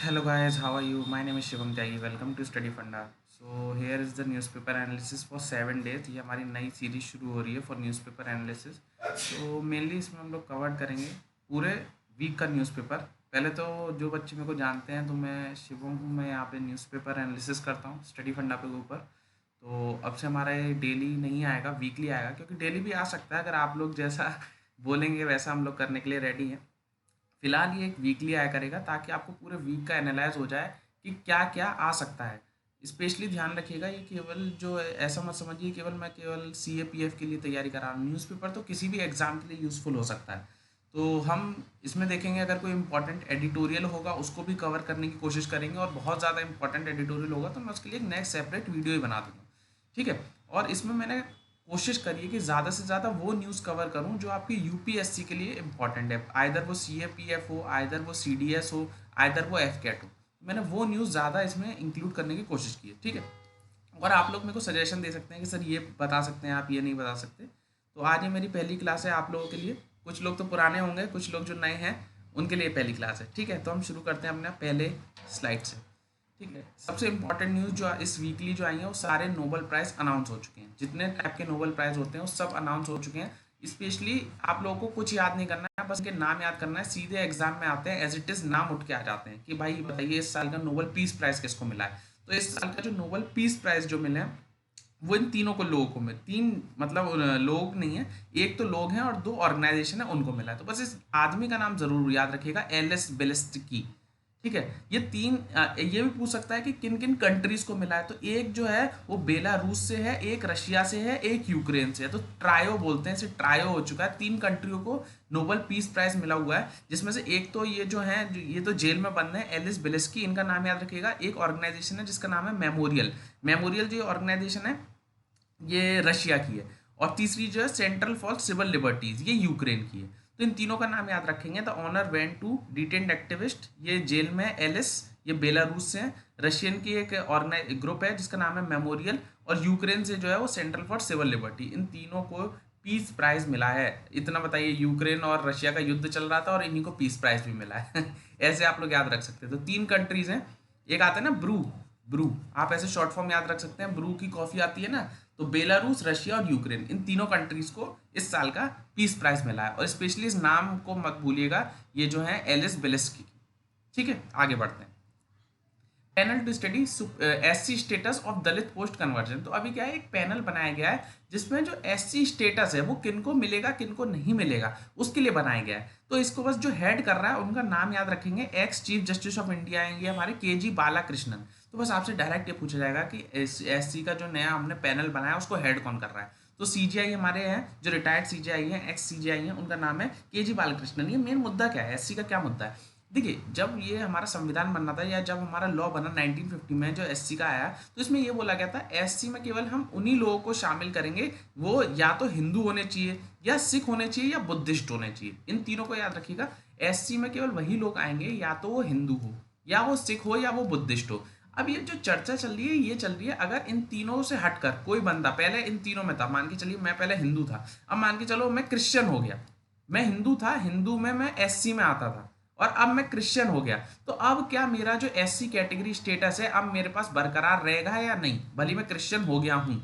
Hello guys, how are you? My name is Shivam Tyagi. Welcome to Study Funda. So here is the newspaper analysis for 7 days. ये हमारी नई series शुरू हो रही है for newspaper analysis. तो mainly इसमें हम लोग कवर करेंगे पूरे वीक का न्यूज़पेपर। पहले तो जो बच्चे मेरे को जानते हैं तो मैं शिवम हूँ, मैं यहाँ पे न्यूज़पेपर एनालिसिस करता हूँ स्टडी फंडा पे ऊपर। तो अब से हमारा ये डेली नहीं आएगा, वीकली आएगा, क्योंकि डेली भी आ सकता है अगर आप लोग जैसा बोलेंगे वैसा हम लोग करने के लिए रेडी हैं। फिलहाल ये एक वीकली आया करेगा ताकि आपको पूरे वीक का एनालाइज हो जाए कि क्या क्या आ सकता है। स्पेशली ध्यान रखिएगा, ये केवल जो ऐसा मत समझिए केवल मैं केवल सी ए पी एफ के लिए तैयारी कर रहा हूँ। न्यूज़पेपर तो किसी भी एग्ज़ाम के लिए यूज़फुल हो सकता है। तो हम इसमें देखेंगे अगर कोई इंपॉर्टेंट एडिटोरियल होगा उसको भी कवर करने की कोशिश करेंगे, और बहुत ज़्यादा इंपॉर्टेंट एडिटोरियल होगा तो मैं उसके लिए एक नेक्स्ट सेपरेट वीडियो ही बना दूँगा। ठीक है। और इसमें मैंने कोशिश करिए कि ज़्यादा से ज़्यादा वो न्यूज़ कवर करूँ जो आपकी यूपीएससी के लिए इम्पॉर्टेंट है, आइदर वो सी ए पी एफ हो, आइदर वो सी डी एस हो, आइदर वो एफ कैट हो। मैंने वो न्यूज़ ज़्यादा इसमें इंक्लूड करने की कोशिश की है। ठीक है। और आप लोग मेरे को सजेशन दे सकते हैं कि सर ये बता सकते हैं, आप ये नहीं बता सकते। तो आज ये मेरी पहली क्लास है आप लोगों के लिए। कुछ लोग तो पुराने होंगे, कुछ लोग जो नए हैं उनके लिए पहली क्लास है। ठीक है। तो हम शुरू करते हैं अपने पहले स्लाइड से। ठीक है। सबसे इंपॉर्टेंट न्यूज़ जो इस वीकली जो आई है वो सारे नोबेल प्राइज़ अनाउंस हो चुके हैं। जितने टाइप के नोबेल प्राइज़ होते हैं वो सब अनाउंस हो चुके हैं। स्पेशली आप लोगों को कुछ याद नहीं करना है, बस उनके नाम याद करना है। सीधे एग्जाम में आते हैं एज इट इज़ नाम उठ के आ जाते हैं कि भाई बताइए इस साल का नोबेल पीस प्राइज़ किसको मिला है। तो इस साल का जो नोबेल पीस प्राइज़ जो मिले हैं वो इन तीनों को लोगों को मिले। तीन मतलब लोग नहीं है, एक तो लोग हैं और दो ऑर्गेनाइजेशन है उनको मिला है। तो बस इस आदमी का नाम जरूर याद रखिएगा, एलिस बेलेस्की। ठीक है। ये तीन ये भी पूछ सकता है कि किन किन कंट्रीज को मिला है। तो एक जो है वो बेलारूस से है, एक रशिया से है, एक यूक्रेन से है। तो ट्रायो बोलते हैं, इसे ट्रायो हो चुका है। तीन कंट्रियों को नोबेल पीस प्राइज मिला हुआ है, जिसमें से एक तो ये जो है ये तो जेल में बंद है, एलिस बेलेस्की, इनका नाम याद रखिएगा। एक ऑर्गेनाइजेशन है जिसका नाम है मेमोरियल। मेमोरियल जो ऑर्गेनाइजेशन है ये रशिया की है। और तीसरी जो है सेंट्रल फॉर सिविल लिबर्टीज, ये यूक्रेन की है। तो इन तीनों का नाम याद रखेंगे। The honour went to detained activist, ये जेल में एलिस, ये बेलारूस से है। रशियन की एक ऑर्गेनाइज ग्रुप है जिसका नाम है मेमोरियल, और यूक्रेन से जो है वो सेंट्रल फॉर सिविल लिबर्टी। इन तीनों को पीस प्राइज मिला है। इतना बताइए, यूक्रेन और रशिया का युद्ध चल रहा था और इन्हीं को पीस प्राइज भी मिला है। ऐसे आप लोग याद रख सकते हैं। तो तीन कंट्रीज हैं। एक आता है ना ब्रू, ब्रू आप ऐसे शॉर्ट फॉर्म याद रख सकते हैं, ब्रू की कॉफी आती है ना। तो बेलारूस, रशिया और यूक्रेन, इन तीनों कंट्रीज को इस साल का पीस प्राइज मिला है। और स्पेशली इस नाम को मत भूलिएगा, ये जो है एलिस बेलेस्की। ठीक है। आगे बढ़ते हैं। Panel to study SC status of Dalit post conversion. तो अभी क्या है, एक पैनल बनाया गया है जिसमें जो एससी स्टेटस है वो किनको मिलेगा किनको नहीं मिलेगा उसके लिए बनाया गया है। तो इसको बस जो हेड कर रहा है उनका नाम याद रखेंगे। Ex chief justice of India आएंगे हमारे के जी बालाकृष्णन। तो बस आपसे डायरेक्ट ये पूछा जाएगा कि एससी का जो नया हमने पैनल बनाया उसको हेड कौन कर रहा है। तो सीजीआई हमारे हैं जो रिटायर्ड सीजीआई हैं, एक्स सीजीआई हैं, उनका नाम है के जी बालाकृष्णन। ये मेन मुद्दा क्या है, एससी का क्या मुद्दा है। देखिए, जब ये हमारा संविधान बनना था या जब हमारा लॉ बना 1950 में जो एससी का आया, तो इसमें ये बोला गया था एससी में केवल हम उन्हीं लोगों को शामिल करेंगे, वो या तो हिंदू होने चाहिए या सिख होने चाहिए या बुद्धिस्ट होने चाहिए। इन तीनों को याद रखिएगा। एससी में केवल वही लोग आएंगे या तो वो हिंदू हो या वो सिख हो या वो बुद्धिस्ट हो। अब ये जो चर्चा चल रही है ये चल रही है अगर इन तीनों से हटकर कोई बंदा पहले इन तीनों में था, मान के चलिए मैं पहले हिंदू था, अब मान के चलो मैं क्रिश्चियन हो गया। मैं हिंदू था, हिंदू में मैं एससी में आता था, और अब मैं क्रिश्चियन हो गया। तो अब क्या मेरा जो एससी कैटेगरी स्टेटस है अब मेरे पास बरकरार रहेगा या नहीं, भले मैं क्रिश्चियन हो गया हूं।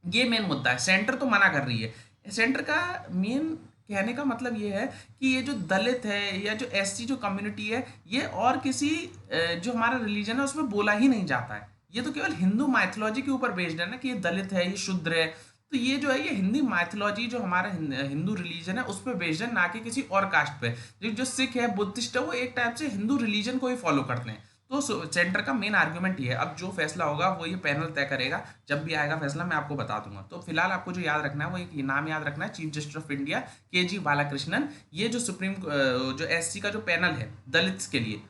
ये मेन मुद्दा है। सेंटर तो मना कर रही है। सेंटर का मेन कहने का मतलब ये है कि ये जो दलित है या जो एससी जो कम्युनिटी है, ये और किसी जो हमारा रिलीजन है उसमें बोला ही नहीं जाता है। ये तो केवल हिंदू माइथोलॉजी के ऊपर बेस्ड है ना, कि ये दलित है, ये शूद्र है। तो ये जो है ये हिंदी माइथोलॉजी जो हमारा हिंदू रिलीजन है उस पर बेस्ड है, ना कि किसी और कास्ट पे। जो सिख है, बुद्धिस्ट है, वो एक टाइप से हिंदू रिलीजन को ही फॉलो करते हैं। तो सेंटर का मेन आर्ग्यूमेंट ये है। अब जो फैसला होगा वो ये पैनल तय करेगा। जब भी आएगा फैसला मैं आपको बता दूंगा। तो फिलहाल आपको जो याद रखना है वो एक नाम याद रखना है, चीफ जस्टिस ऑफ इंडिया के जी बालाकृष्णन। ये जो सुप्रीम जो एससी का जो पैनल है दलित्स के लिए,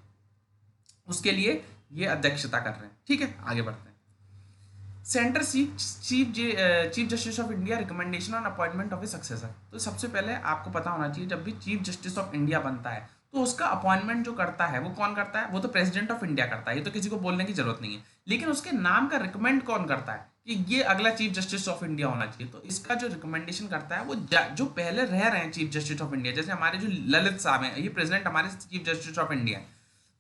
उसके लिए ये अध्यक्षता कर रहे हैं। ठीक है। आगे बढ़ते हैं। Centre chief justice of India recommendation on appointment of A successor. तो सबसे पहले आपको पता होना चाहिए, जब भी चीफ जस्टिस ऑफ इंडिया बनता है तो उसका अपॉइंटमेंट जो करता है वो कौन करता है, वो तो प्रेसिडेंट ऑफ इंडिया करता है। ये तो किसी को बोलने की जरूरत नहीं है। लेकिन उसके नाम का रिकमेंड कौन करता है कि ये अगला चीफ जस्टिस ऑफ इंडिया होना चाहिए। तो इसका जो रिकमेंडेशन करता है वो जो पहले रह रहे हैं चीफ जस्टिस ऑफ इंडिया, जैसे हमारे जो ललित साहब हैं, ये प्रेसिडेंट हमारे चीफ जस्टिस ऑफ इंडिया है।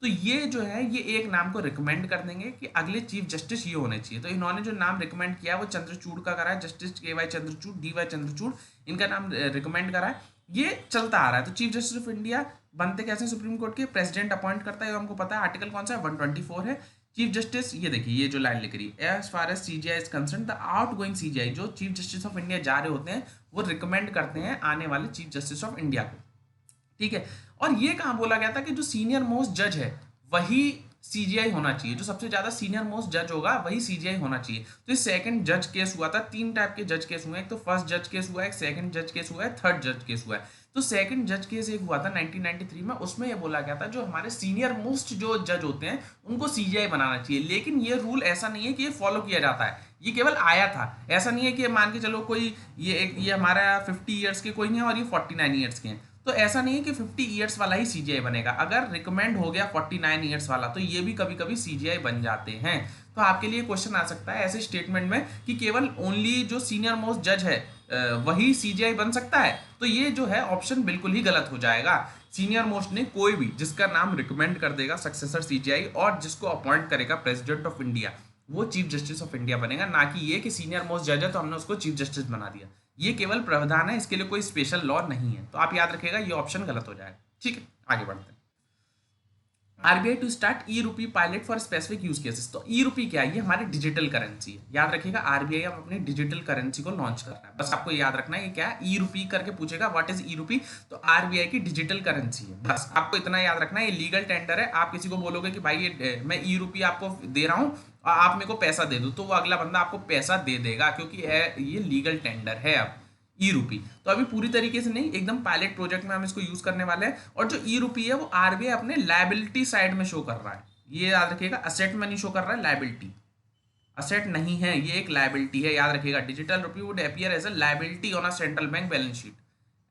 तो ये जो है ये एक नाम को रिकमेंड कर देंगे कि अगले चीफ जस्टिस ये होने चाहिए। तो इन्होंने जो नाम रिकमेंड किया वो चंद्रचूड़ का करा है, justice K Y Chandrachud, D Y Chandrachud, इनका नाम रिकमेंड करा है। ये चलता आ रहा है। तो चीफ जस्टिस ऑफ इंडिया बनते कैसे सुप्रीम कोर्ट के, प्रेसिडेंट अपॉइंट करता है, हमको पता है आर्टिकल कौन सा है 124 है। चीफ जस्टिस, ये देखिए ये जो लाइन लिख रही है, as far as CGI is concern the outgoing CGI, जो चीफ जस्टिस ऑफ इंडिया जा रहे होते हैं वो रिकमेंड करते हैं आने वाले चीफ जस्टिस ऑफ इंडिया को, ठीक है। और ये कहाँ बोला गया था कि जो सीनियर मोस्ट जज है वही सीजीआई होना चाहिए, जो सबसे ज्यादा सीनियर मोस्ट जज होगा वही सीजीआई होना चाहिए। तो ये सेकंड जज केस हुआ था, 3 टाइप के जज केस हुए हैं, एक तो फर्स्ट जज केस हुआ है, एक सेकंड जज केस हुआ है, थर्ड जज केस हुआ है। तो सेकंड जज केस एक हुआ था 1993 में, उसमें ये बोला गया था जो हमारे सीनियर मोस्ट जो जज होते हैं उनको सीजीआई बनाना चाहिए। लेकिन ये रूल ऐसा नहीं है कि ये फॉलो किया जाता है, ये केवल आया था। ऐसा नहीं है कि मान के चलो कोई ये हमारा 50 ईयर्स के कोई नहीं है और ये 49 ईयर्स के हैं, तो ऐसा नहीं है कि 50 ईयर्स वाला ही सीजीआई बनेगा। अगर रिकमेंड हो गया 49 ईयर्स वाला तो ये भी कभी कभी सीजीआई बन जाते हैं। तो आपके लिए क्वेश्चन आ सकता है ऐसे स्टेटमेंट में कि केवल ओनली जो सीनियर मोस्ट जज है वही सीजीआई बन सकता है, तो ये जो है ऑप्शन बिल्कुल ही गलत हो जाएगा। सीनियर मोस्ट ने कोई भी जिसका नाम रिकमेंड कर देगा सक्सेसर सीजीआई और जिसको अपॉइंट करेगा प्रेसिडेंट ऑफ इंडिया, वो चीफ जस्टिस ऑफ इंडिया बनेगा, ना कि ये कि सीनियर मोस्ट जज है तो हमने उसको चीफ जस्टिस बना दिया। ये केवल प्रावधान है, इसके लिए कोई स्पेशल लॉ नहीं है। तो आप याद रखिएगा ये ऑप्शन गलत हो जाएगा, ठीक है। आगे बढ़ते हैं। आरबीआई टू स्टार्ट ई रूपी pilot for specific use cases. तो ई रूपी क्या है, ये हमारी डिजिटल करेंसी है। याद रखिएगा आरबीआई अब अपनी डिजिटल करेंसी को लॉन्च कर रहा है, बस आपको याद रखना है ये क्या है, ई रूपी करके पूछेगा व्हाट इज ई रूपी, तो आरबीआई की डिजिटल करेंसी है, बस आपको इतना याद रखना है। ये लीगल टेंडर है, आप किसी को बोलोगे कि भाई ये मैं ई रूपी आपको दे रहा हूँ और आप मेरे को पैसा दे दो, तो वो अगला बंदा आपको पैसा दे देगा, क्योंकि ये लीगल टेंडर है अब ई रूपी। तो अभी पूरी तरीके से नहीं, एकदम पायलट प्रोजेक्ट में हम इसको यूज करने वाले हैं। और जो ई रूपी है वो आरबीआई अपने लायबिलिटी साइड में शो कर रहा है, ये याद रखिएगा, असेट में नहीं शो कर रहा है, लायबिलिटी, असेट नहीं है, ये एक लायबिलिटी है, याद रखिएगा। Digital rupee would appear as a liability on a central bank balance sheet,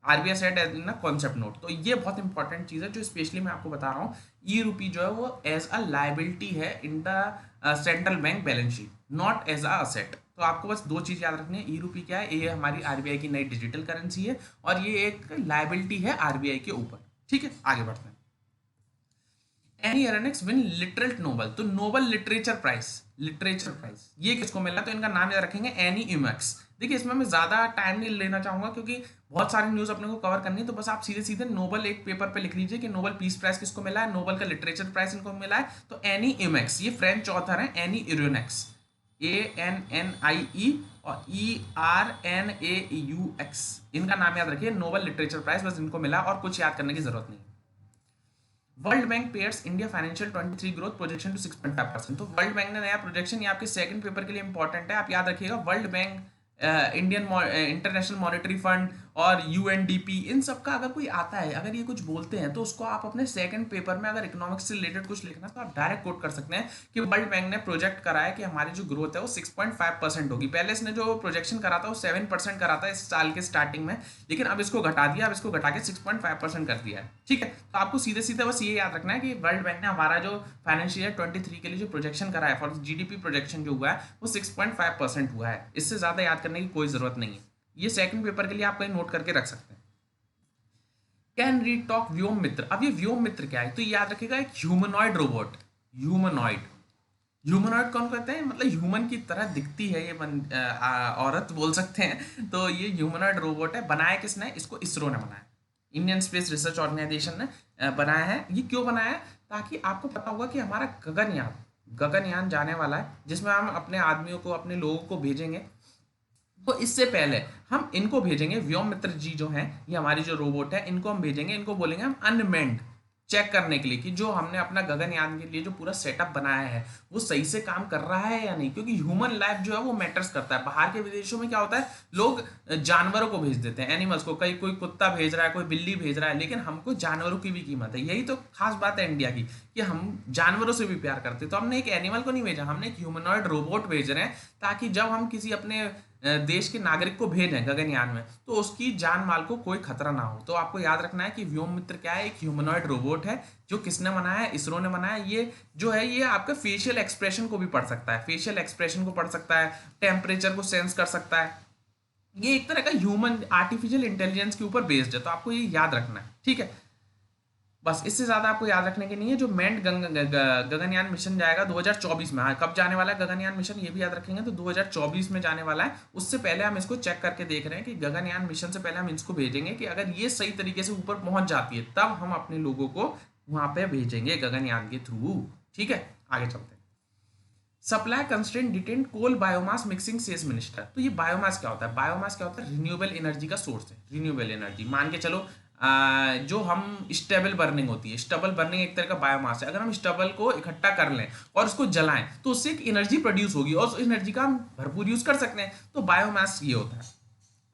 RBI said as in a concept note. तो ये बहुत इंपॉर्टेंट चीज है जो स्पेशली मैं आपको बता रहा हूँ। ई रूपी जो है वो एज अ लायबिलिटी है in the central bank balance sheet, not as a asset. तो आपको बस 2 चीज याद रखनी है, ई रूपी क्या है, ये हमारी आरबीआई की नई डिजिटल करेंसी है और ये एक लायबिलिटी है आरबीआई के ऊपर, ठीक है। आगे बढ़ते हैं। एनी एरनेक्स विन लिटरेट नोबल, तो नोबल लिटरेचर प्राइज ये किसको मिला, तो इनका नाम याद रखेंगे एनी इमेक्स। देखिए इसमें मैं ज्यादा टाइम नहीं लेना चाहूंगा क्योंकि बहुत सारी न्यूज अपने को कवर करनी है, तो बस आप सीधे सीधे नोबल एक पेपर पे लिख लीजिए कि नोबल पीस प्राइज किसको मिला है, नोबल का लिटरेचर प्राइज इनको मिला है। तो एनी इमेक्स, ये फ्रेंच ऑथर है, एनी इरोनेक्स, ANNIE और ERNAUX, इनका नाम याद रखिए, नोबल लिटरेचर प्राइज बस इनको मिला और कुछ याद करने की जरूरत नहीं। World Bank pares India financial 23 growth projection to 6.5%। तो वर्ल्ड बैंक ने नया प्रोजेक्शन, ये आपके सेकंड पेपर के लिए इंपॉर्टेंट है, आप याद रखिएगा। World bank, Indian international monetary fund और यूएनडीपी, इन सब का अगर कोई आता है, अगर ये कुछ बोलते हैं तो उसको आप अपने सेकंड पेपर में अगर इकोनॉमिक्स से रिलेटेड कुछ लिखना तो आप डायरेक्ट कोट कर सकते हैं कि वर्ल्ड बैंक ने प्रोजेक्ट करा है कि हमारी जो ग्रोथ है वो 6.5% होगी। पहले इसने जो प्रोजेक्शन करा था वो 7% करा था इस साल के स्टार्टिंग में, लेकिन अब इसको घटा दिया, अब इसको घटा के 6.5% कर दिया है, ठीक है। तो आपको सीधे सीधे बस ये याद रखना है कि वर्ल्ड बैंक ने हमारा जो फाइनेंशियल ईयर 23 के लिए जो प्रोजेक्शन करा है फॉर जीडीपी प्रोजेक्शन जो हुआ है वो 6.5% हुआ है, इससे ज्यादा याद करने की कोई जरूरत नहीं है। ये सेकंड पेपर के लिए आप कहीं नोट करके रख सकते हैं। कैन रीड टॉक व्योम मित्र, अब ये व्योम मित्र क्या है, तो याद रखिएगा एक ह्यूमनॉइड रोबोट, ह्यूमनॉइड कौन कहते हैं, मतलब ह्यूमन की तरह दिखती है ये औरत बोल सकते हैं। तो ये ह्यूमनॉइड रोबोट है, बनाया किसने, इसको इसरो ने बनाया, इंडियन स्पेस रिसर्च ऑर्गेनाइजेशन ने बनाया है। ये क्यों बनाया है, ताकि आपको पता होगा कि हमारा गगनयान जाने वाला है, जिसमें हम अपने आदमियों को, अपने लोगों को भेजेंगे। तो इससे पहले हम इनको भेजेंगे, व्योम मित्र जी जो हैं, ये हमारी जो रोबोट है, इनको हम भेजेंगे, इनको बोलेंगे हम अनमेंड, चेक करने के लिए कि जो हमने अपना गगनयान के लिए जो पूरा सेटअप बनाया है वो सही से काम कर रहा है या नहीं, क्योंकि ह्यूमन लाइफ जो है वो मैटर्स करता है। बाहर के विदेशों में क्या होता है, लोग जानवरों को भेज देते हैं, एनिमल्स को, कहीं कोई कुत्ता भेज रहा है, कोई बिल्ली भेज रहा है, लेकिन हमको जानवरों की भी कीमत है। यही तो खास बात है इंडिया की कि हम जानवरों से भी प्यार करते हैं। तो हमने एक एनिमल को नहीं भेजा, हमने एक ह्यूमनॉइड रोबोट भेज रहे हैं, ताकि जब हम किसी अपने देश के नागरिक को भेजें गगनयान में तो उसकी जान माल को कोई खतरा ना हो। तो आपको याद रखना है कि व्योम मित्र क्या है, एक ह्यूमनॉइड रोबोट है जो किसने बनाया है, इसरो ने बनाया। ये जो है ये आपका फेशियल एक्सप्रेशन को भी पढ़ सकता है, फेशियल एक्सप्रेशन को पढ़ सकता है, टेम्परेचर को सेंस कर सकता है। ये एक तरह का ह्यूमन आर्टिफिशियल इंटेलिजेंस के ऊपर बेस्ड है, तो आपको ये याद रखना है, ठीक है। बस इससे ज़्यादा आपको याद रखने की नहीं है। जो मैंड गगनयान मिशन जाएगा 2024 में। हाँ, कब जाने वाला है गगनयान मिशन ये भी याद रखेंगे, तो 2024 में जाने वाला है। उससे पहले हम इसको चेक करके देख रहे हैं कि गगनयान मिशन से पहले हम इसको भेजेंगे कि अगर ये सही तरीके से ऊपर पहुंच जाती है तब हम अपने लोगों को वहां पे भेजेंगे गगनयान के थ्रू। ठीक है, आगे चलते हैं। सप्लाई कंस्ट्रेंट डिटेंट कोल बायोमास मिक्सिंग सेज मिनिस्टर। तो ये बायोमास क्या होता है? बायोमास क्या होता है? रिन्यूएबल एनर्जी का सोर्स है। रिन्यूएबल एनर्जी मान के चलो, जो हम स्टेबल बर्निंग होती है, स्टबल बर्निंग एक तरह का बायोमास है। अगर हम स्टबल को इकट्ठा कर लें और उसको जलाएं तो उससे एक एनर्जी प्रोड्यूस होगी और उस एनर्जी का हम भरपूर यूज कर सकते हैं। तो बायोमास ये होता है।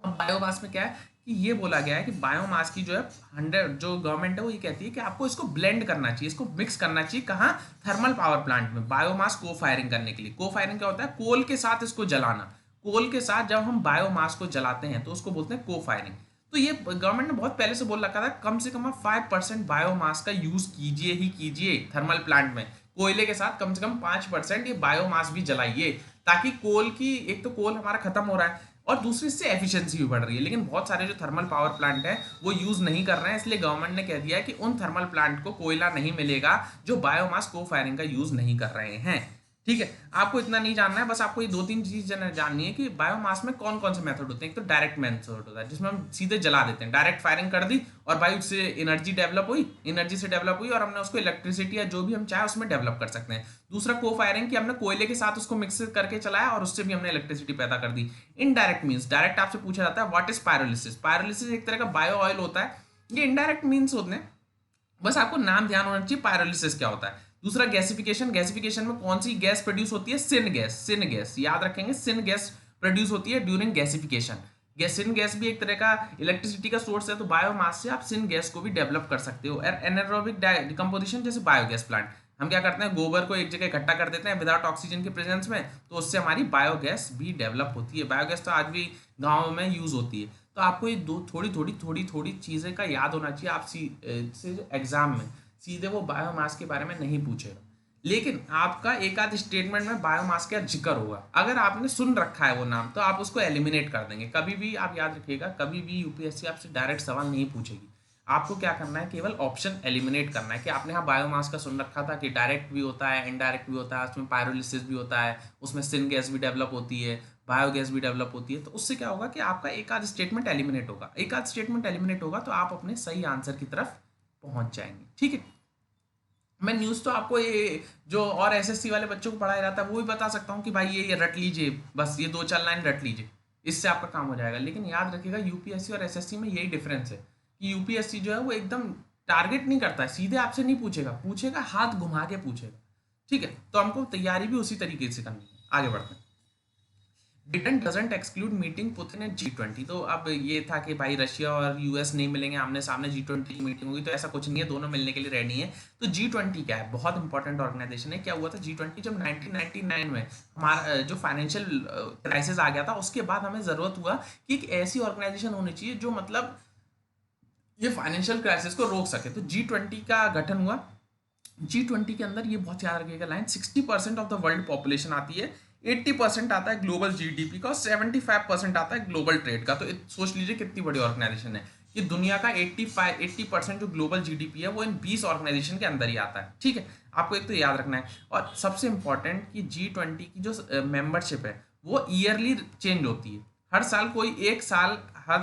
अब बायोमास में क्या है कि ये बोला गया है कि बायोमास की जो है 100, जो गवर्नमेंट है वो ये कहती है कि आपको इसको ब्लेंड करना चाहिए, इसको मिक्स करना चाहिए। कहाँ? थर्मल पावर प्लांट में बायोमास को फायरिंग करने के लिए। को फायरिंग क्या होता है? कोल के साथ इसको जलाना। कोल के साथ जब हम बायोमास को जलाते हैं तो उसको बोलते हैं को फायरिंग। तो ये गवर्नमेंट ने बहुत पहले से बोल रखा था कम से कम 5% बायोमास का यूज कीजिए ही कीजिए थर्मल प्लांट में। कोयले के साथ कम से कम 5% ये बायोमास भी जलाइए, ताकि कोल की, एक तो कोल हमारा खत्म हो रहा है और दूसरी इससे एफिशिएंसी भी बढ़ रही है। लेकिन बहुत सारे जो थर्मल पावर प्लांट है वो यूज नहीं कर रहे हैं, इसलिए गवर्नमेंट ने कह दिया है कि उन थर्मल प्लांट को कोयला नहीं मिलेगा जो बायोमास को फायरिंग का यूज नहीं कर रहे हैं। ठीक है, आपको इतना नहीं जानना है, बस आपको ये 2-3 चीज जाननी है कि बायोमास में कौन कौन से मेथड होते हैं। एक तो डायरेक्ट मेथड होता है जिसमें हम सीधे जला देते हैं, डायरेक्ट फायरिंग कर दी और भाई उससे एनर्जी डेवलप हुई, एनर्जी से डेवलप हुई और हमने उसको इलेक्ट्रिसिटी या जो भी हम चाहे उसमें डेवलप कर सकते हैं। दूसरा को फायरिंग कि हमने कोयले के साथ उसको मिक्स करके चलाया और उससे भी हमने इलेक्ट्रिसिटी पैदा कर दी। इनडायरेक्ट मीन्स, डायरेक्ट आपसे पूछा जाता है व्हाट इज पायरोलिसिस। पायरोलिसिस एक तरह का बायो ऑयल होता है। ये इनडायरेक्ट मीन्स होते हैं, बस आपको नाम ध्यान होना चाहिए पायरोलिसिस क्या होता है। दूसरा गैसिफिकेशन। गैसिफिकेशन में कौन सी गैस प्रोड्यूस होती है? Syn gas. सिन गैस याद रखेंगे, सिन गैस प्रोड्यूस होती है ड्यूरिंग गैसिफिकेशन। सिन गैस भी एक तरह का इलेक्ट्रिसिटी का सोर्स है, तो बायोमास से आप सिन गैस को भी डेवलप कर सकते हो। एनारोबिक डिकम्पोजिशन जैसे बायोगैस प्लांट, हम क्या करते हैं गोबर को एक जगह इकट्ठा कर देते हैं विदाउट ऑक्सीजन के प्रेजेंस में, तो उससे हमारी बायोगैस भी डेवलप होती है। बायोगैस तो आज भी गाँव में यूज होती है। तो आपको ये दो थोड़ी चीज़ें का याद होना चाहिए। आप एग्जाम में सीधे वो बायोमास के बारे में नहीं पूछेगा, लेकिन आपका एक आध स्टेटमेंट में बायोमास का जिक्र होगा। अगर आपने सुन रखा है वो नाम तो आप उसको एलिमिनेट कर देंगे। कभी भी आप याद रखिएगा, कभी भी यूपीएससी आपसे डायरेक्ट सवाल नहीं पूछेगी। आपको क्या करना है, केवल ऑप्शन एलिमिनेट करना है कि आपने हाँ बायोमास का सुन रखा था कि डायरेक्ट भी होता है, इनडायरेक्ट भी होता है, उसमें पायरोलिसिस भी होता है, उसमें सिन गैस भी डेवलप होती है, बायोगैस भी डेवलप होती है। तो उससे क्या होगा कि आपका एक आध स्टेटमेंट एलिमिनेट होगा। एक आध स्टेटमेंट एलिमिनेट होगा तो आप अपने सही आंसर की तरफ पहुंच जाएंगे। ठीक है, मैं न्यूज़ तो आपको ये जो और एसएससी वाले बच्चों को पढ़ाया जाता है वो भी बता सकता हूँ कि भाई ये रट लीजिए, बस ये 2-4 लाइन रट लीजिए, इससे आपका काम हो जाएगा। लेकिन याद रखिएगा यूपीएससी और एसएससी में यही डिफरेंस है कि यूपीएससी जो है वो एकदम टारगेट नहीं करता है, सीधे आपसे नहीं पूछेगा, पूछेगा हाथ घुमा के पूछेगा। ठीक है, तो हमको तैयारी भी उसी तरीके से करनी है। आगे बढ़ते हैं। Britain doesn't exclude meeting Putin at G20। तो अब ये था कि भाई रशिया और यूएस नहीं मिलेंगे आमने सामने, G20 की मीटिंग होगी, तो ऐसा कुछ नहीं है, दोनों मिलने के लिए रेडी हैं। तो G20 क्या है? बहुत इंपॉर्टेंट ऑर्गेनाइजेशन है। क्या हुआ था G20 जब 1999 में हमारा जो फाइनेंशियल क्राइसिस आ गया था, उसके बाद हमें ज़रूरत हुआ कि एक ऐसी ऑर्गेनाइजेशन होनी चाहिए जो मतलब ये फाइनेंशियल क्राइसिस को रोक सके। तो G20 का गठन हुआ। G20 के अंदर ये बहुत याद रखिएगा line, 60% of the world population आती है, 80% आता है ग्लोबल जीडीपी का और 75% आता है ग्लोबल ट्रेड का। तो सोच लीजिए कितनी बड़ी ऑर्गेनाइजेशन है कि दुनिया का 80% जो ग्लोबल जीडीपी है वो इन 20 ऑर्गेनाइजेशन के अंदर ही आता है। ठीक है, आपको एक तो याद रखना है। और सबसे इंपॉर्टेंट कि G20 की जो मेंबरशिप है वो ईयरली चेंज होती है। हर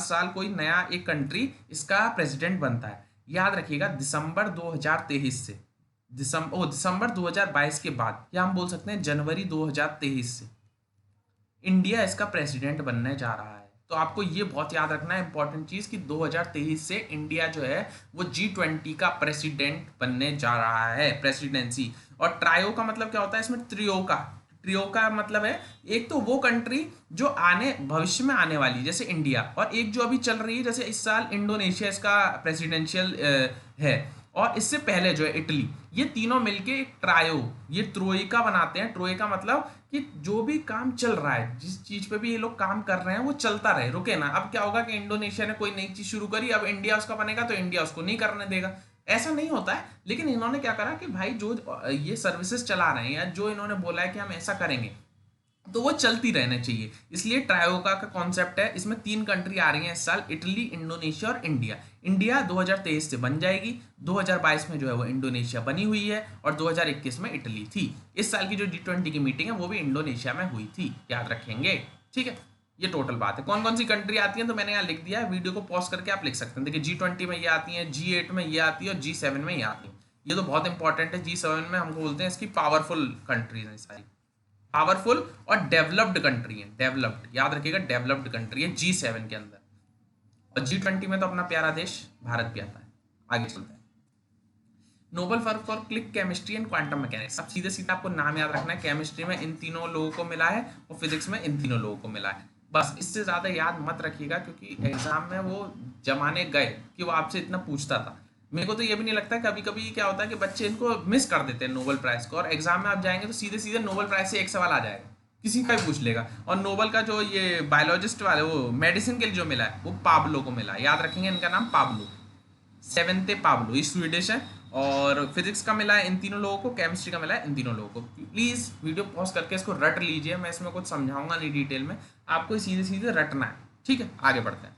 साल कोई नया एक कंट्री इसका प्रेसिडेंट बनता है। याद रखिएगा दिसंबर 2023 से, दिसंबर 2022 के बाद, या हम बोल सकते हैं जनवरी 2023 से इंडिया इसका प्रेसिडेंट बनने जा रहा है। तो आपको ये बहुत याद रखना है इंपॉर्टेंट चीज कि 2023 से इंडिया जो है वो G20 का प्रेसिडेंट बनने जा रहा है, प्रेसिडेंसी। और ट्रायो का मतलब क्या होता है इसमें? ट्रियो का मतलब है एक तो वो कंट्री जो आने भविष्य में आने वाली जैसे इंडिया, और एक जो अभी चल रही है जैसे इस साल इंडोनेशिया इसका प्रेसिडेंशियल है, और इससे पहले जो है इटली। ये तीनों मिलके एक ट्रायो, ये ट्रोइका बनाते हैं। ट्रोइका मतलब कि जो भी काम चल रहा है, जिस चीज पे भी ये लोग काम कर रहे हैं वो चलता रहे, रुके ना। अब क्या होगा कि इंडोनेशिया ने कोई नई चीज शुरू करी, अब इंडिया उसका बनेगा तो इंडिया उसको नहीं करने देगा, ऐसा नहीं होता है। लेकिन इन्होंने क्या करा कि भाई जो ये सर्विसेज चला रहे हैं या जो इन्होंने बोला है कि हम ऐसा करेंगे, तो वो चलती रहना चाहिए। इसलिए ट्रायोका का कॉन्सेप्ट है। इसमें 3 कंट्री आ रही हैं इस साल, इटली, इंडोनेशिया और इंडिया। इंडिया 2023 से बन जाएगी, 2022 में जो है वो इंडोनेशिया बनी हुई है और 2021 में इटली थी। इस साल की जो G20 की मीटिंग है वो भी इंडोनेशिया में हुई थी, याद रखेंगे। ठीक है, ये टोटल बात है। कौन कौन सी कंट्री आती है तो मैंने यहाँ लिख दिया है, वीडियो को पॉज करके आप लिख सकते हैं। देखिए G20 में ये आती है, G8 में ये आती है और G7 में ये आती है। ये तो बहुत इंपॉर्टेंट है। G7 में हमको बोलते हैं इसकी पावरफुल कंट्रीज हैं सारी, पावरफुल और डेवलप्ड कंट्री है। डेवलप्ड याद रखिएगा, डेवलप्ड कंट्री है G7 के अंदर। और G20 में तो अपना प्यारा देश भारत भी आता है। आगे चलते हैं। Nobel for click chemistry and quantum mechanics. अब सीधे सीधे आपको नाम याद रखना है। केमिस्ट्री में इन तीनों लोगों को मिला है और फिजिक्स में इन तीनों लोगों को मिला है। बस इससे ज्यादा याद मत रखिएगा, क्योंकि एग्जाम में वो जमाने गए कि वो आपसे इतना पूछता था। मेरे को तो ये भी नहीं लगता है, कभी कभी क्या होता है कि बच्चे इनको मिस कर देते हैं नोबेल प्राइज को, और एग्जाम में आप जाएंगे तो सीधे सीधे नोबेल प्राइज से एक सवाल आ जाएगा, किसी का भी पूछ लेगा। और नोबेल का जो ये बायोलॉजिस्ट वाले वो मेडिसिन के लिए जो मिला है वो पाब्लो को मिला है, याद रखेंगे इनका नाम पाब्लो, सेवेंते पाब्लो, ये स्वीडिश है। और फिजिक्स का मिला है इन तीनों लोगों को, केमिस्ट्री का मिला है इन तीनों लोगों को। प्लीज वीडियो पॉज करके इसको रट लीजिए, मैं इसमें कुछ समझाऊंगा नहीं डिटेल में, आपको सीधे सीधे रटना है। ठीक है, आगे बढ़ते हैं।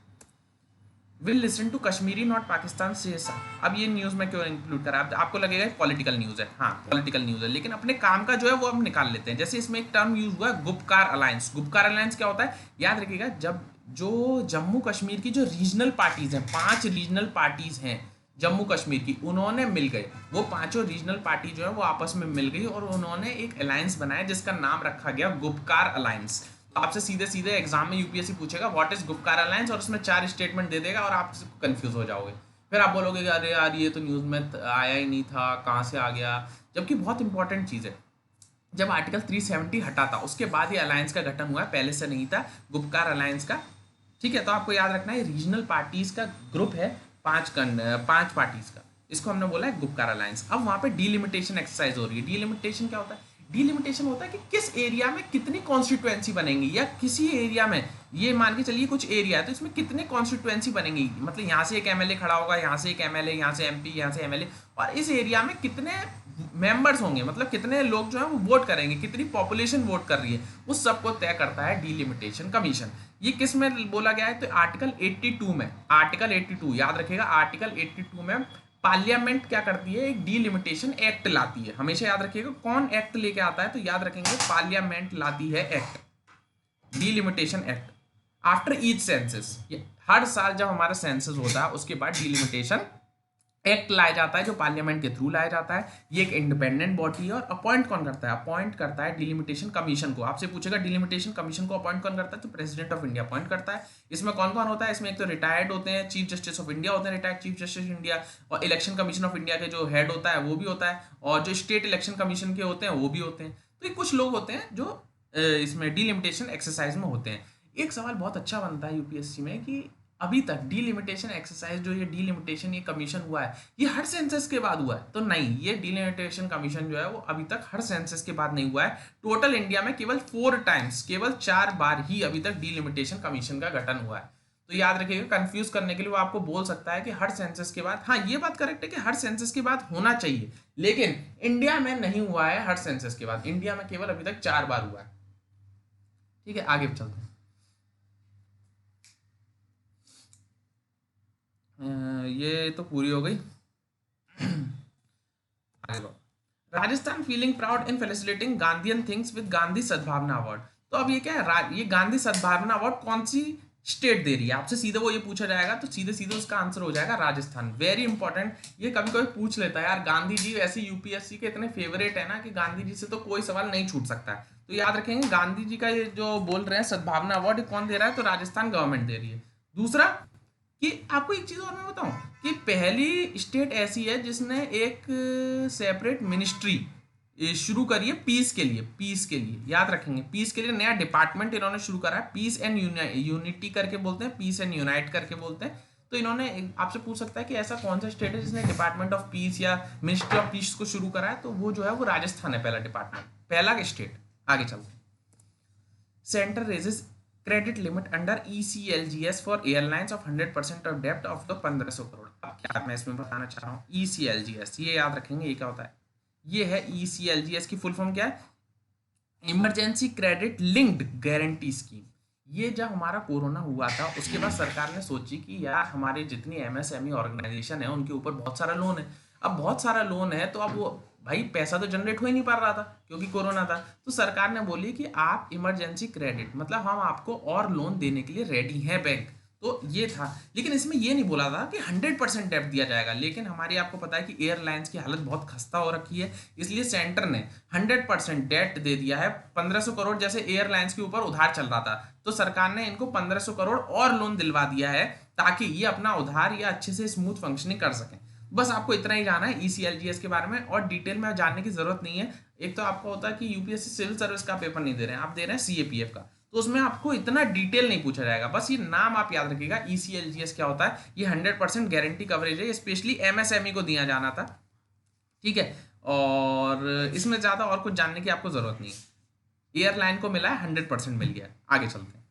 Will listen to Kashmiri not Pakistan से। अब ये न्यूज़ में क्यों इंक्लूड करा, आपको लगेगा पॉलिटिकल न्यूज़ है। हाँ पॉलिटिकल न्यूज़ है, लेकिन अपने काम का जो है वो हम निकाल लेते हैं। जैसे इसमें एक टर्म यूज हुआ है, गुपकार अलायंस। गुपकार अलायंस क्या होता है, याद रखिएगा, जब जो जम्मू कश्मीर की जो रीजनल पार्टीज हैं, 5 रीजनल पार्टीज हैं जम्मू कश्मीर की, उन्होंने मिल गए, वो पांचों रीजनल पार्टी जो है वो आपस में मिल गई और उन्होंने एक अलायंस बनाया जिसका नाम रखा गया गुपकार अलायंस। आपसे सीधे सीधे एग्जाम में यूपीएससी पूछेगा व्हाट इज गुपकार अलायंस, और उसमें 4 स्टेटमेंट दे देगा और आप कंफ्यूज हो जाओगे। फिर आप बोलोगे कि अरे यार ये तो न्यूज़ में आया ही नहीं था, कहाँ से आ गया, जबकि बहुत इंपॉर्टेंट चीज़ है। जब आर्टिकल 370 हटा था उसके बाद ये अलायंस का गठन हुआ है, पहले से नहीं था गुपकार अलायंस का। ठीक है, तो आपको याद रखना है रीजनल पार्टीज का ग्रुप है, 5 पार्टीज का, इसको हमने बोला है गुपकार अलायंस। अब वहां पे डीलिमिटेशन एक्सरसाइज हो रही है। डीलिमिटेशन क्या होता है, डीलिमिटेशन होता है कि किस एरिया में कितनी कॉन्स्टिट्यूएंसी बनेंगी, या किसी एरिया में, ये मान के चलिए कुछ एरिया है तो इसमें कितने कॉन्स्टिट्यूएंसी बनेंगी, मतलब यहाँ से एक एमएलए खड़ा होगा, यहाँ से एक एमएलए, यहाँ से एमपी, यहाँ से एमएलए, और इस एरिया में कितने मेंबर्स होंगे, मतलब कितने लोग जो है वो वोट करेंगे, कितनी पॉपुलेशन वोट कर रही है, उस सबको तय करता है डीलिमिटेशन कमीशन। ये किस में बोला गया है, तो आर्टिकल 82 में, आर्टिकल 82 याद रखिएगा, आर्टिकल 82 में पार्लियामेंट क्या करती है, एक डीलिमिटेशन एक्ट लाती है। हमेशा याद रखिएगा कौन एक्ट लेके आता है, तो याद रखेंगे पार्लियामेंट लाती है act, delimitation act. After each census, हर साल जब हमारा सेंसस होता है उसके बाद डीलिमिटेशन एक्ट लाया जाता है, जो पार्लियामेंट के थ्रू लाया जाता है। ये एक इंडिपेंडेंट बॉडी है। और अपॉइंट कौन करता है, अपॉइंट करता है डिलिमिटेशन कमीशन को। आपसे पूछेगा डिलिमिटेशन कमीशन को अपॉइंट कौन करता है, तो प्रेसिडेंट ऑफ इंडिया अपॉइंट करता है। इसमें कौन कौन होता है, इसमें एक तो रिटायर्ड होते हैं, चीफ जस्टिस ऑफ इंडिया होते हैं, रिटायर्ड चीफ जस्टिस इंडिया, और इलेक्शन कमीशन ऑफ इंडिया के जो हेड होता है वो भी होता है, और जो स्टेट इलेक्शन कमीशन के होते हैं वो भी होते हैं। तो ये कुछ लोग होते हैं जो इसमें डीलिमिटेशन एक्सरसाइज में होते हैं। एक सवाल बहुत अच्छा बनता है यूपीएससी में कि अभी तक डीलिमिटेशन एक्सरसाइज जो ये डीलिमिटेशन ये कमीशन हुआ है, ये हर सेंसस के बाद हुआ है, तो नहीं, ये डीलिमिटेशन कमीशन जो है वो अभी तक हर सेंसस के बाद नहीं हुआ है। टोटल इंडिया में केवल 4 टाइम्स, केवल 4 बार ही अभी तक डीलिमिटेशन कमीशन का गठन हुआ है। तो याद रखिएगा, कंफ्यूज करने के लिए वो आपको बोल सकता है कि हर सेंसस के बाद, हाँ ये बात करेक्ट है कि हर सेंसस के बाद होना चाहिए, लेकिन इंडिया में नहीं हुआ है हर सेंसस के बाद, इंडिया में केवल अभी तक 4 बार हुआ है। ठीक है, आगे चलते हैं। ये तो पूरी हो गई। Rajasthan feeling proud in facilitating Gandhian things with Gandhi सद्भावना अवार्ड। तो अब ये क्या है, ये गांधी सद्भावना अवार्ड कौन सी स्टेट दे रही है, आपसे सीधे वो ये पूछा जाएगा, तो सीधे सीधे उसका आंसर हो जाएगा राजस्थान। वेरी इंपॉर्टेंट, ये कभी कभी पूछ लेता है यार, गांधी जी ऐसे यूपीएससी के इतने फेवरेट है ना कि गांधी जी से तो कोई सवाल नहीं छूट सकता है। तो याद रखेंगे गांधी जी का ये जो बोल रहे हैं सद्भावना अवार्ड कौन दे रहा है, तो राजस्थान गवर्नमेंट दे रही है। दूसरा कि आपको एक चीज़ और मैं बताऊं कि पहली स्टेट ऐसी है जिसने एक सेपरेट मिनिस्ट्री शुरू करी है पीस के लिए, पीस के लिए, याद रखेंगे, पीस के लिए नया डिपार्टमेंट इन्होंने शुरू करा है, पीस एंड यूनिटी करके बोलते हैं, पीस एंड यूनाइट करके बोलते हैं। तो इन्होंने, आपसे पूछ सकता है कि ऐसा कौन सा स्टेट है जिसने डिपार्टमेंट ऑफ पीस या मिनिस्ट्री ऑफ पीस को शुरू करा है, तो वो जो है वो राजस्थान है, पहला डिपार्टमेंट, पहला स्टेट। आगे चलते हैं। Centre raises credit limit under ECLGS for airlines of 100% of डेप्ट ऑफ द 1500 करोड़। अब क्या मैं इसमें बताना चाह रहा हूँ, ECLGS, ये याद रखेंगे, ये क्या होता है, ये है ECLGS की फुल फॉर्म क्या है, emergency credit linked guarantee scheme, ये जब हमारा कोरोना हुआ था उसके बाद सरकार ने सोची कि यार हमारे जितनी एमएसएमई ऑर्गेनाइजेशन है उनके ऊपर बहुत सारा लोन है। अब बहुत सारा लोन है तो अब वो भाई पैसा तो जनरेट हो ही नहीं पा रहा था क्योंकि कोरोना था। तो सरकार ने बोली कि आप इमरजेंसी क्रेडिट मतलब हम आपको और लोन देने के लिए रेडी हैं बैंक। तो ये था, लेकिन इसमें ये नहीं बोला था कि 100% डेप्थ दिया जाएगा। लेकिन हमारी आपको पता है कि एयरलाइंस की हालत बहुत खस्ता हो रखी है, इसलिए सेंटर ने 100% डेट दे दिया है। 1500 करोड़ जैसे एयरलाइंस के ऊपर उधार चल रहा था तो सरकार ने इनको 1500 करोड़ और लोन दिलवा दिया है ताकि ये अपना उधार या अच्छे से स्मूथ फंक्शनिंग कर सकें। बस आपको इतना ही जाना है ईसीएलजीएस के बारे में, और डिटेल में जानने की जरूरत नहीं है। एक तो आपको होता है कि यूपीएससी सिविल सर्विस का पेपर नहीं दे रहे हैं, आप दे रहे हैं सीएपीएफ का, तो उसमें आपको इतना डिटेल नहीं पूछा जाएगा। बस ये नाम आप याद रखिएगा, ईसीएलजीएस क्या होता है। ये 100% गारंटी कवरेज है, स्पेशली एमएसएमई को दिया जाना था, ठीक है। और इसमें ज़्यादा और कुछ जानने की आपको ज़रूरत नहीं है। एयरलाइन को मिला है 100% मिल गया। आगे चलते हैं।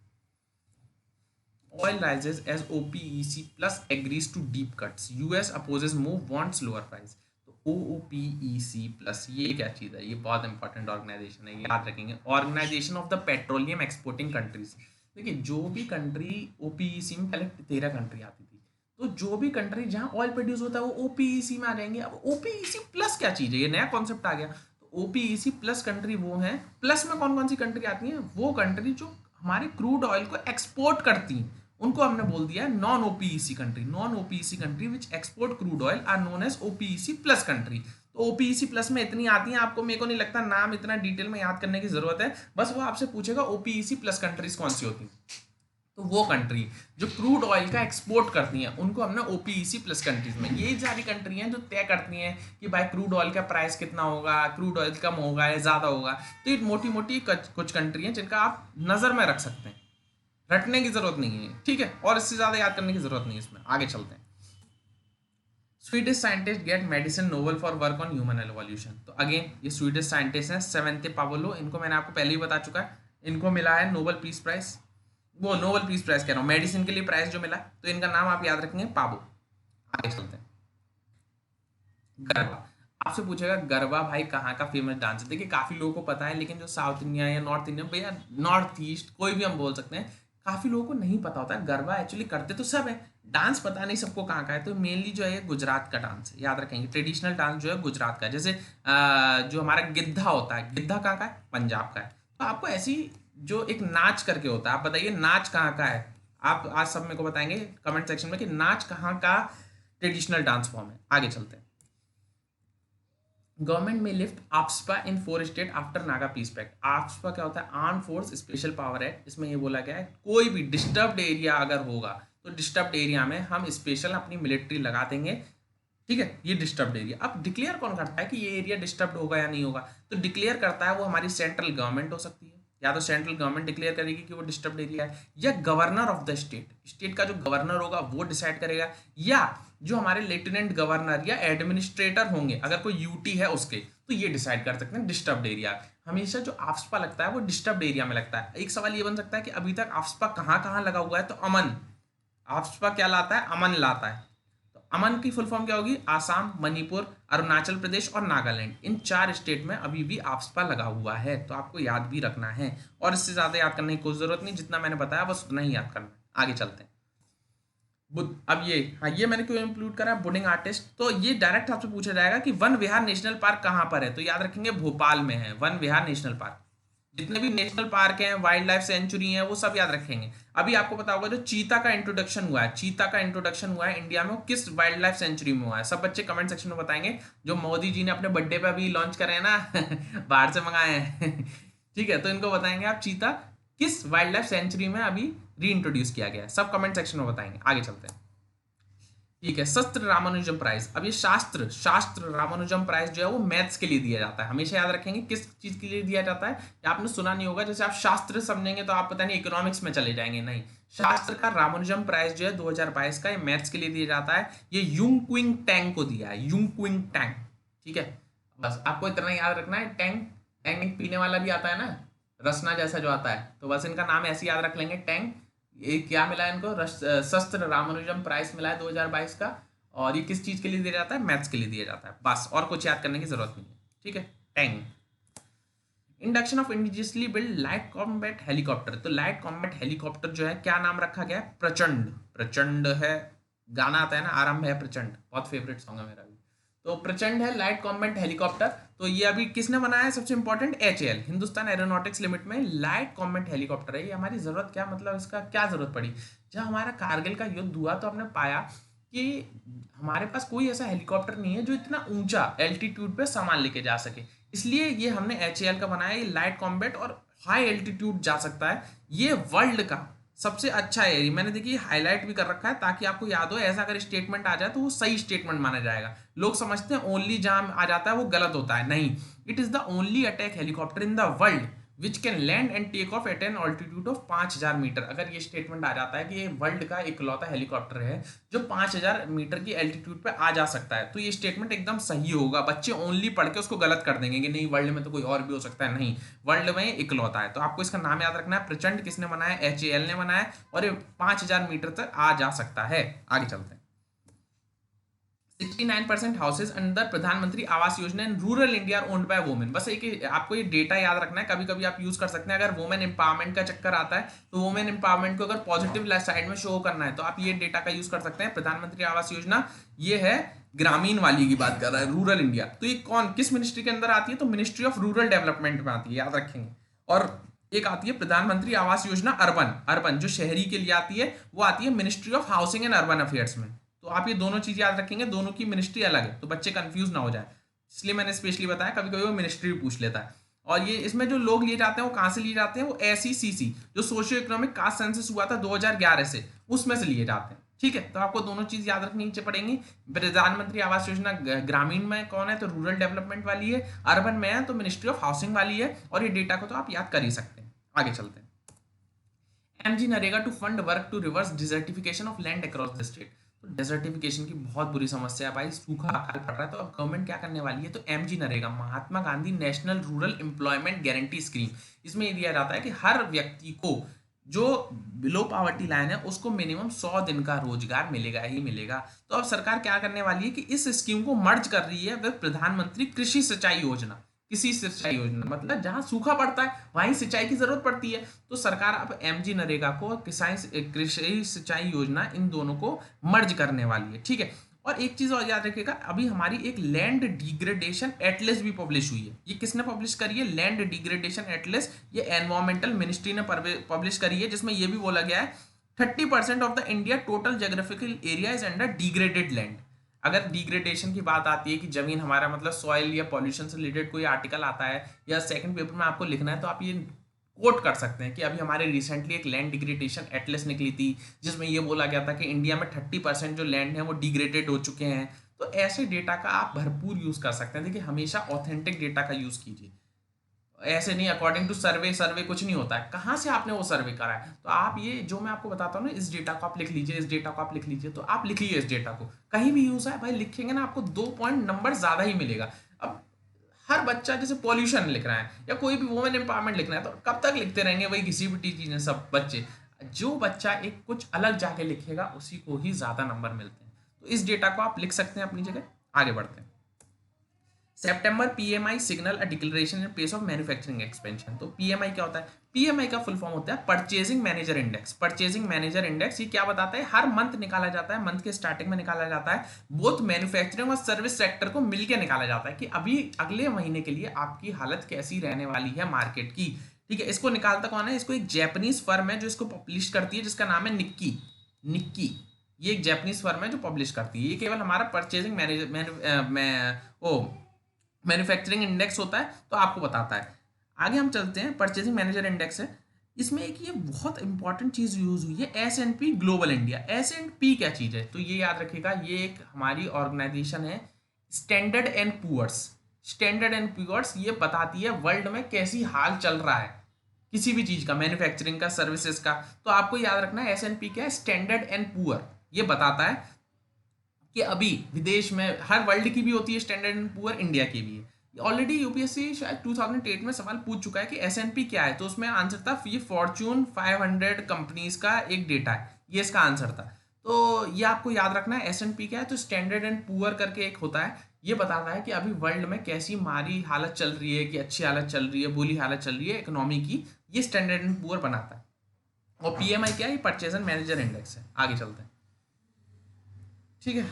Oil rises as OPEC plus agrees to deep cuts. US opposes move, wants lower price. तो OPEC plus ये क्या चीज़ है? ये बहुत इंपॉर्टेंट ऑर्गेनाइजेशन है, याद रखेंगे। Organisation of the petroleum exporting countries. देखिए जो भी कंट्री OPEC में, पहले 13 कंट्री आती थी, तो जो भी कंट्री जहाँ ऑयल प्रोड्यूस होता है वो OPEC में आ जाएंगे। अब OPEC प्लस क्या चीज़ है? ये नया कॉन्सेप्ट आ गया। तो OPEC प्लस कंट्री वो हैं, प्लस में कौन कौन सी कंट्री आती हैं? वो कंट्री जो हमारे क्रूड ऑयल को एक्सपोर्ट करती हैं, उनको हमने बोल दिया non OPEC country. Non OPEC country which export crude oil are known as OPEC plus country. तो ओपीईसी प्लस में इतनी आती हैं, आपको मेरे को नहीं लगता नाम इतना डिटेल में याद करने की जरूरत है। बस वो आपसे पूछेगा ओपीईसी प्लस कंट्रीज कौन सी होती हैं, तो वो कंट्री जो क्रूड ऑयल का एक्सपोर्ट करती हैं उनको हमने ओपीईसी प्लस कंट्रीज में। यही सारी कंट्री हैं जो तय करती हैं कि भाई क्रूड ऑयल का प्राइस कितना होगा, क्रूड ऑयल कम होगा या ज़्यादा होगा। तो ये मोटी मोटी कुछ कंट्री हैं जिनका आप नज़र में रख सकते हैं, रटने की जरूरत नहीं है, ठीक है। और इससे ज्यादा याद करने की जरूरत नहीं है इसमें। आगे चलते हैं। Swedish scientist get medicine Nobel for work on human evolution. तो अगेन ये स्वीडिश साइंटिस्ट हैं, सेवेंते पावलो। इनको मैंने आपको पहले ही बता चुका है, इनको मिला है नोबेल पीस प्राइज। वो नोबेल पीस प्राइज कह रहा हूँ, मेडिसिन के लिए प्राइज जो मिला, तो इनका नाम आप याद रखेंगे, पाबो। आगे चलते हैं। गरबा, आपसे पूछेगा गरबा भाई कहाँ का फेमस डांस है। देखिए काफी लोगों को पता है, लेकिन जो साउथ इंडिया या नॉर्थ इंडिया, भैया नॉर्थ ईस्ट कोई भी हम बोल सकते हैं, काफी लोगों को नहीं पता होता है। गरबा एक्चुअली करते तो सब है, डांस पता नहीं सबको कहाँ का है। तो मेनली जो है गुजरात का डांस है, याद रखेंगे। ट्रेडिशनल डांस जो है गुजरात का है। जैसे जो हमारा गिद्धा होता है, गिद्धा कहाँ का है? पंजाब का है। तो आपको ऐसी जो एक नाच करके होता है, आप बताइए नाच कहाँ का है? आप आज सब मेरे को बताएंगे कमेंट सेक्शन में कि नाच कहाँ का ट्रेडिशनल डांस फॉर्म है। आगे चलते हैं। गवर्नमेंट में lift AFSPA in 4 state after Naga peace pact. AFSPA क्या होता है? Arm force special power act. इसमें ये बोला गया है कोई भी डिस्टर्ब्ड एरिया अगर होगा तो डिस्टर्ब्ड एरिया में हम स्पेशल अपनी मिलिट्री लगा देंगे, ठीक है। ये डिस्टर्ब्ड एरिया। अब डिक्लेयर कौन करता है कि ये एरिया डिस्टर्ब्ड होगा या नहीं होगा? तो डिक्लेयर करता है वो हमारी सेंट्रल गवर्नमेंट हो सकती है, या तो सेंट्रल गवर्नमेंट डिक्लेयर करेगी कि वो डिस्टर्ब्ड एरिया है, या governor of the state, state का जो गवर्नर होगा वो डिसाइड करेगा, या जो हमारे लेफ्टिनेंट गवर्नर या एडमिनिस्ट्रेटर होंगे अगर कोई यूटी है उसके, तो ये डिसाइड कर सकते हैं डिस्टर्ब्ड एरिया। हमेशा जो आफ्सपा लगता है वो डिस्टर्ब्ड एरिया में लगता है। एक सवाल ये बन सकता है कि अभी तक आफ्सपा कहाँ कहाँ लगा हुआ है? तो अमन, आफ्सपा क्या लाता है? अमन लाता है। तो अमन की फुल फॉर्म क्या होगी? आसाम, मणिपुर, अरुणाचल प्रदेश और नागालैंड, इन 4 स्टेट में अभी भी आफ्सपा लगा हुआ है। तो आपको याद भी रखना है, और इससे ज्यादा याद करने की कोई जरूरत नहीं, जितना मैंने बताया बस उतना ही याद करना है। आगे चलते हैं। अब ये, हाँ ये मैंने क्यों इंक्लूड करा? बुडिंग आर्टिस्ट। तो ये डायरेक्ट आपसे पूछा जाएगा कि वन विहार नेशनल पार्क कहाँ पर है? तो याद रखेंगे भोपाल में है वन विहार नेशनल पार्क। जितने भी नेशनल पार्क हैं, वाइल्ड लाइफ सेंचुरी हैं, वो सब याद रखेंगे। अभी आपको पता होगा जो चीता का इंट्रोडक्शन हुआ है, चीता का इंट्रोडक्शन हुआ है इंडिया में, वो किस वाइल्ड लाइफ सेंचुरी में हुआ है? सब बच्चे कमेंट सेक्शन में बताएंगे। जो मोदी जी ने अपने बर्थडे पे अभी लॉन्च करे हैं ना बाहर से मंगाए हैं ठीक है, तो इनको बताएंगे आप चीता किस वाइल्ड लाइफ सेंचुरी में अभी री इंट्रोड्यूस किया गया है। सब कमेंट सेक्शन में बताएंगे। आगे चलते हैं, ठीक है। शास्त्र रामानुजम प्राइज। अब ये शास्त्र रामानुजम प्राइज जो है वो मैथ्स के लिए दिया जाता है। हमेशा याद रखेंगे किस चीज के लिए दिया जाता है, या आपने सुना नहीं होगा। जैसे आप शास्त्र समझेंगे तो आप पता नहीं इकोनॉमिक्स में चले जाएंगे, नहीं। शास्त्र का रामानुजम प्राइज जो है 2022 का, ये मैथ्स के लिए दिया जाता है। ये यूंग क्विंग टैंग को दिया है, यूंग क्विंग टैंग, ठीक है। बस आपको इतना याद रखना है। टैंग, टैंग एक पीने वाला भी आता है ना, रसना जैसा जो आता है, तो बस इनका नाम ऐसे याद रख लेंगे, टैंग। ये क्या मिला है इनको? शस्त्र रामानुजम प्राइज मिला है 2022 का। और ये किस चीज के लिए दिया जाता है? मैथ्स के लिए दिया जाता है। बस और कुछ याद करने की जरूरत नहीं है, ठीक है। Tang. Induction of indigenously build light combat helicopter. तो लाइट कॉम्बैट हेलीकॉप्टर जो है क्या नाम रखा गया है? प्रचंड। प्रचंड है, गाना आता है ना, आरंभ है प्रचंड, बहुत फेवरेट सॉन्ग है मेरा भी। तो प्रचंड है लाइट कॉम्बैट हेलीकॉप्टर। तो ये अभी किसने बनाया है? सबसे important HAL, Hindustan aeronautics limited में लाइट कॉम्बैट हेलीकॉप्टर है। ये हमारी जरूरत क्या, मतलब इसका क्या जरूरत पड़ी? जब हमारा कारगिल का युद्ध हुआ तो हमने पाया कि हमारे पास कोई ऐसा हेलीकॉप्टर नहीं है जो इतना ऊंचा एल्टीट्यूड पे सामान लेके जा सके, इसलिए ये हमने HAL का बनाया। ये लाइट कॉम्बैट और हाई एल्टीट्यूड जा सकता है। ये वर्ल्ड का सबसे अच्छा एरिया, मैंने देखिए हाईलाइट भी कर रखा है ताकि आपको याद हो, ऐसा अगर स्टेटमेंट आ जाए तो वो सही स्टेटमेंट माना जाएगा। लोग समझते हैं ओनली जहां आ जाता है वो गलत होता है, नहीं। It is the only attack helicopter in the world which can land and take off at an altitude of 5000 metre. अगर ये स्टेटमेंट आ जाता है कि ये वर्ल्ड का इकलौता हेलीकॉप्टर है जो 5000 मीटर की एल्टीट्यूड पे आ जा सकता है, तो ये स्टेटमेंट एकदम सही होगा। बच्चे ओनली पढ़ के उसको गलत कर देंगे कि नहीं वर्ल्ड में तो कोई और भी हो सकता है, नहीं, वर्ल्ड में इकलौता है। तो आपको इसका नाम याद रखना है, प्रचंड किसने बनाया? HAL ने बनाया, और ये 5000 मीटर तक आ जा सकता है। आगे चलते हैं। 69% हाउसेज अंडर प्रधानमंत्री Awas Yojana in rural India owned by women. बस एक आपको ये डेटा याद रखना है, कभी कभी आप यूज कर सकते हैं। अगर वुमेन एम्पावरमेंट का चक्कर आता है तो वुमेन एम्पावरमेंट को अगर पॉजिटिव साइड में शो करना है तो आप ये डेटा का यूज कर सकते हैं। प्रधानमंत्री आवास योजना ये है ग्रामीण वाली की बात कर रहा है, रूरल इंडिया। तो ये कौन किस मिनिस्ट्री के अंदर आती है? तो मिनिस्ट्री ऑफ रूरल डेवलपमेंट में आती है, याद रखेंगे। और एक आती है प्रधानमंत्री आवास योजना अर्बन, अर्बन जो शहरी के लिए आती है, वो आती है ministry of housing and urban affairs में। तो आप ये दोनों चीज याद रखेंगे, दोनों की मिनिस्ट्री अलग है, तो बच्चे कंफ्यूज ना हो जाए, इसलिए मैंने स्पेशली बताया। कभी कभी वो मिनिस्ट्री भी पूछ लेता है। और ये इसमें जो लोग लिए जाते हैं वो कहाँ से लिए जाते हैं? वो SECC जो सोशियो इकोनॉमिक कास्ट सेंसस हुआ था 2011 से, उसमें से लिए जाते हैं। ठीक है, तो आपको दोनों चीज याद रखनी पड़ेंगी। प्रधानमंत्री आवास योजना ग्रामीण में कौन है? तो रूरल डेवलपमेंट वाली है। अर्बन में है तो मिनिस्ट्री ऑफ हाउसिंग वाली है। और ये डेटा को तो आप याद कर ही सकते हैं। आगे चलते हैं। MG NREGA to fund work to reverse desertification of land across the state. तो डेजर्टिफिकेशन की बहुत बुरी समस्या है भाई, सूखा अकाल पड़ रहा है। तो अब गवर्नमेंट क्या करने वाली है? तो MG NREGA, Mahatma Gandhi national rural employment guarantee scheme, इसमें ये दिया जाता है कि हर व्यक्ति को जो बिलो पॉवर्टी लाइन है उसको मिनिमम 100 दिन का रोजगार मिलेगा ही मिलेगा। तो अब सरकार क्या करने वाली है कि इस स्कीम को मर्ज कर रही है विद प्रधानमंत्री कृषि सिंचाई योजना। किसी सिंचाई योजना मतलब जहां सूखा पड़ता है वहीं सिंचाई की जरूरत पड़ती है। तो सरकार अब MG नरेगा को कृषि सिंचाई योजना, इन दोनों को मर्ज करने वाली है। ठीक है, और एक चीज और याद रखिएगा, अभी हमारी एक लैंड डिग्रेडेशन एटलस भी पब्लिश हुई है। ये किसने पब्लिश करी है? लैंड डिग्रेडेशन एटलस, ये एनवायरमेंटल मिनिस्ट्री ने पब्लिश करी है, जिसमें ये भी बोला गया है 30% of the India total geographical area is under degraded land. अगर डिग्रेडेशन की बात आती है कि जमीन हमारा मतलब सॉइल या पॉल्यूशन से रिलेटेड कोई आर्टिकल आता है या सेकंड पेपर में आपको लिखना है, तो आप ये कोट कर सकते हैं कि अभी हमारे रिसेंटली एक लैंड डिग्रेडेशन एटलस निकली थी जिसमें ये बोला गया था कि इंडिया में 30% जो लैंड है वो डिग्रेडेड हो चुके हैं। तो ऐसे डेटा का आप भरपूर यूज कर सकते हैं। देखिए हमेशा ऑथेंटिक डेटा का यूज कीजिए, ऐसे नहीं अकॉर्डिंग टू सर्वे कुछ नहीं होता है। कहाँ से आपने वो सर्वे करा है? तो आप ये जो मैं आपको बताता हूँ ना, इस डेटा को आप लिख लीजिए, इस डेटा को आप लिख लीजिए। तो आप लिखिए इस डेटा को, कहीं भी यूज है भाई लिखेंगे ना आपको 2 पॉइंट नंबर ज्यादा ही मिलेगा। अब हर बच्चा जैसे पॉल्यूशन लिख रहा है या कोई भी वुमेन एम्पावरमेंट लिखना है तो कब तक लिखते रहेंगे वही घिसी पिटी चीजें सब बच्चे? जो बच्चा एक कुछ अलग जाके लिखेगा उसी को ही ज्यादा नंबर मिलते हैं। तो इस डेटा को आप लिख सकते हैं अपनी जगह। आगे बढ़ते हैं। September PMI signal a declaration in pace of manufacturing expansion. तो PMI क्या होता है? PMI का फुल फॉर्म होता है purchasing manager index. Purchasing manager index ये क्या बताता है? हर मंथ निकाला जाता है, मंथ के स्टार्टिंग में निकाला जाता है। बोथ मैन्युफैक्चरिंग और सर्विस सेक्टर को मिलकर निकाला जाता है कि अभी अगले महीने के लिए आपकी हालत कैसी रहने वाली है मार्केट की। ठीक है, इसको निकालता कौन है? इसको एक जैपनीज फर्म है जो इसको पब्लिश करती है, जिसका नाम है निक्की। निक्की ये एक जैपनीज फर्म है जो पब्लिश करती है। ये केवल हमारा परचेजिंग मैन्युफैक्चरिंग इंडेक्स होता है तो आपको बताता है। आगे हम चलते हैं। परचेजिंग मैनेजर इंडेक्स है, इसमें एक ये बहुत इंपॉर्टेंट चीज यूज हुई है, S&P ग्लोबल इंडिया। S&P क्या चीज है? तो ये याद रखिएगा, ये एक हमारी ऑर्गेनाइजेशन है, Standard and Poor's. Standard and Poor's ये बताती है वर्ल्ड में कैसी हाल चल रहा है किसी भी चीज का, मैन्युफैक्चरिंग का, सर्विसेज का। तो आपको याद रखना है S&P क्या है? Standard and poor. ये बताता है कि अभी विदेश में हर वर्ल्ड की भी होती है स्टैंडर्ड एंड पुअर, इंडिया की भी है। ऑलरेडी यूपीएससी शायद 2008 में सवाल पूछ चुका है कि S&P क्या है, तो उसमें आंसर था ये फॉर्च्यून 500 कंपनीज का एक डेटा है, ये इसका आंसर था। तो ये आपको याद रखना है S&P क्या है। तो स्टैंडर्ड एंड पुअर करके एक होता है, ये बताता है कि अभी वर्ल्ड में कैसी मारी हालत चल रही है, कि अच्छी हालत चल रही है, बुरी हालत चल रही है इकोनॉमी की। ये स्टैंडर्ड एंड पुअर बनाता है। और पीएमआई क्या है? ये परचेजर मैनेजर इंडेक्स है। आगे चलते हैं, ठीक है।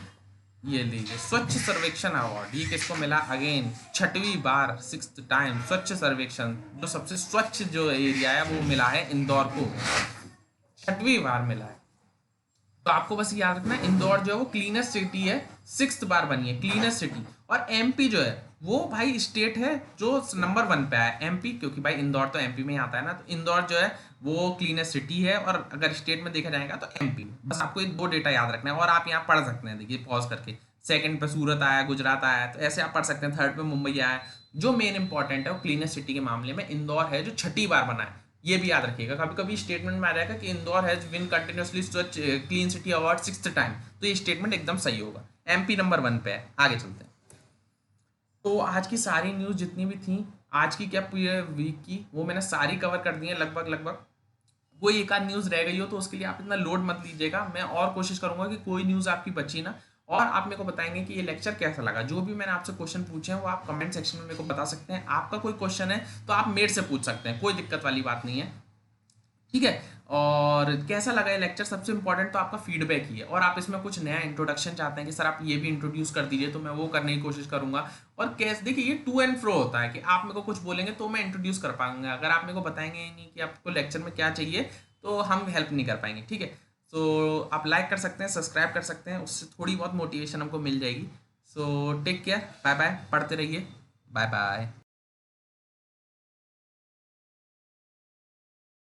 ये लीजिए स्वच्छ सर्वेक्षण अवार्ड, ये किसको मिला? अगेन 6वीं बार, 6th टाइम स्वच्छ सर्वेक्षण, जो सबसे स्वच्छ जो एरिया है वो मिला है इंदौर को, 6वीं बार मिला है। तो आपको बस याद रखना है इंदौर जो है वो क्लीनेस्ट सिटी है, 6th बार बनी है क्लीनेस्ट सिटी। और एमपी जो है वो भाई स्टेट है जो नंबर 1 पे आया, एमपी, क्योंकि भाई इंदौर तो एमपी में ही आता है ना। तो इंदौर जो है वो क्लीनेस्ट सिटी है, और अगर स्टेट में देखा जाएगा तो एमपी। बस आपको ये 2 डेटा याद रखना है, और आप यहाँ पढ़ सकते हैं, देखिए पॉज करके। सेकंड पे सूरत आया, गुजरात आया, तो ऐसे आप पढ़ सकते हैं। थर्ड पे मुंबई आया। जो मेन इंपॉर्टेंट है वो क्लीनेस्ट सिटी के मामले में इंदौर है, जो 6ठी बार बना है। ये भी याद रखिएगा, कभी कभी स्टेटमेंट में आ जाएगा कि इंदौर हैज विन कंटिन्यूसली स्वच्छ clean city award 6th time, तो ये स्टेटमेंट एकदम सही होगा। एमपी नंबर 1 पे है। आगे चलते हैं। तो आज की सारी न्यूज़ जितनी भी थी आज की, क्या पूरे वीक की, वो मैंने सारी कवर कर दी है लगभग लगभग। कोई एक आध न्यूज़ रह गई हो तो उसके लिए आप इतना लोड मत लीजिएगा। मैं और कोशिश करूंगा कि कोई न्यूज़ आपकी बची ना। और आप मेरे को बताएंगे कि ये लेक्चर कैसा लगा। जो भी मैंने आपसे क्वेश्चन पूछे हैं वो आप कमेंट सेक्शन में मेरे को बता सकते हैं। आपका कोई क्वेश्चन है तो आप मेरे से पूछ सकते हैं, कोई दिक्कत वाली बात नहीं है, ठीक है। और कैसा लगा ये लेक्चर, सबसे इंपॉर्टेंट तो आपका फीडबैक ही है। और आप इसमें कुछ नया इंट्रोडक्शन चाहते हैं कि सर आप ये भी इंट्रोड्यूस कर दीजिए, तो मैं वो करने की कोशिश करूंगा। और कैसे, देखिए ये टू एंड फ्रो होता है कि आप मेरे को कुछ बोलेंगे तो मैं इंट्रोड्यूस कर पाऊंगा। अगर आप मेरे को बताएंगे ही नहीं कि आपको लेक्चर में क्या चाहिए तो हम हेल्प नहीं कर पाएंगे, ठीक है। तो आप लाइक कर सकते हैं, सब्सक्राइब कर सकते हैं, उससे थोड़ी बहुत मोटिवेशन हमको मिल जाएगी। So take care, bye bye, पढ़ते रहिए, बाय बाय।